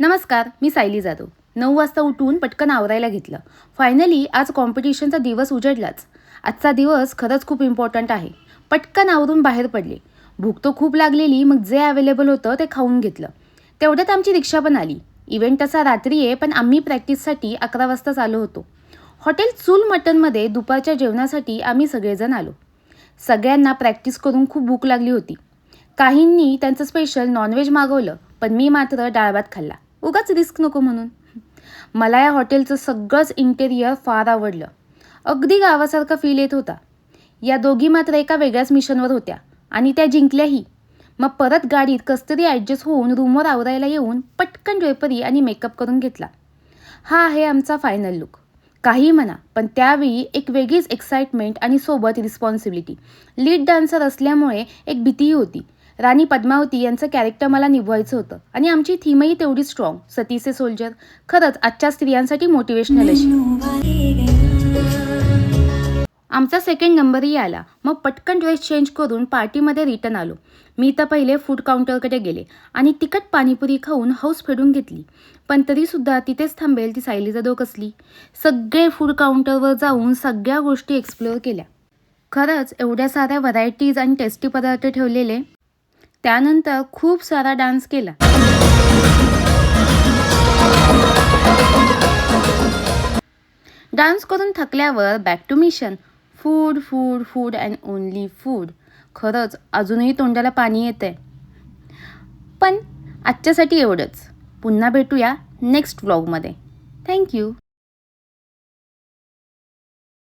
नमस्कार, मी सायली जाधव. 9 वाजता उठून पटकन आवरायला घेतलं. फायनली आज कॉम्पिटिशनचा दिवस उजेडलाच. आजचा दिवस खरंच खूप इम्पॉर्टंट आहे. पटकन आवरून बाहेर पडले. भूक तो खूप लागलेली, मग जे अवेलेबल होतं ते खाऊन घेतलं. तेवढ्यात आमची रिक्षा पण आली. इव्हेंट तसा रात्री आहे, पण आम्ही प्रॅक्टिससाठी 11 वाजताच आलो होतो. हॉटेल चूल मटनमध्ये दुपारच्या जेवणासाठी आम्ही सगळेजण आलो. सगळ्यांना प्रॅक्टिस करून खूप भूक लागली होती. काहींनी त्यांचं स्पेशल नॉनव्हेज मागवलं, पण मी मात्र डाळ भात खाल्ला. उगाच रिस्क नको म्हणून. मला या हॉटेलचं सगळंच इंटेरियर फार आवडलं. अगदी गावासारखा फील येत होता. या दोघी मात्र एका वेगळ्याच मिशनवर होत्या आणि त्या जिंकल्याही. मग परत गाडीत कसतरी ॲडजस्ट होऊन रूमवर आवरायला येऊन पटकन ड्रेपरी आणि मेकअप करून घेतला. हा आहे आमचा फायनल लुक. काही म्हणा, पण त्यावेळी एक वेगळीच एक्साइटमेंट आणि सोबत रिस्पॉन्सिबिलिटी. लीड डान्सर असल्यामुळे एक भीतीही होती. राणी पद्मावती यांचं कॅरेक्टर मला निभवायचं होतं आणि आमची थीमही तेवढी स्ट्रॉंग, सतीचे सोल्जर. खरंच आजच्या स्त्रियांसाठी मोटिवेशनल अशी. आमचा सेकंड नंबरही आला. मग पटकन ड्रेस चेंज करून पार्टीमध्ये रिटर्न आलो. मी तर पहिले फूड काउंटरकडे गेले आणि तिखट पाणीपुरी खाऊन हौस फेडून घेतली. पण तरीसुद्धा तिथेच थांबेल ती सायली जाधव कसली. सगळे फूड काउंटरवर जाऊन सगळ्या गोष्टी एक्सप्लोअर केल्या. खरंच एवढ्या साऱ्या व्हरायटीज आणि टेस्टी पदार्थ ठेवलेले. त्यानंतर खूप सारा डान्स केला. डान्स करून थकल्यावर back to mission. Food food food and only food. खरंच अजूनही तोंडाला पाणी येतंय. पण आजच्यासाठी एवढंच. पुन्हा भेटूया नेक्स्ट व्लॉगमध्ये. थँक्यू.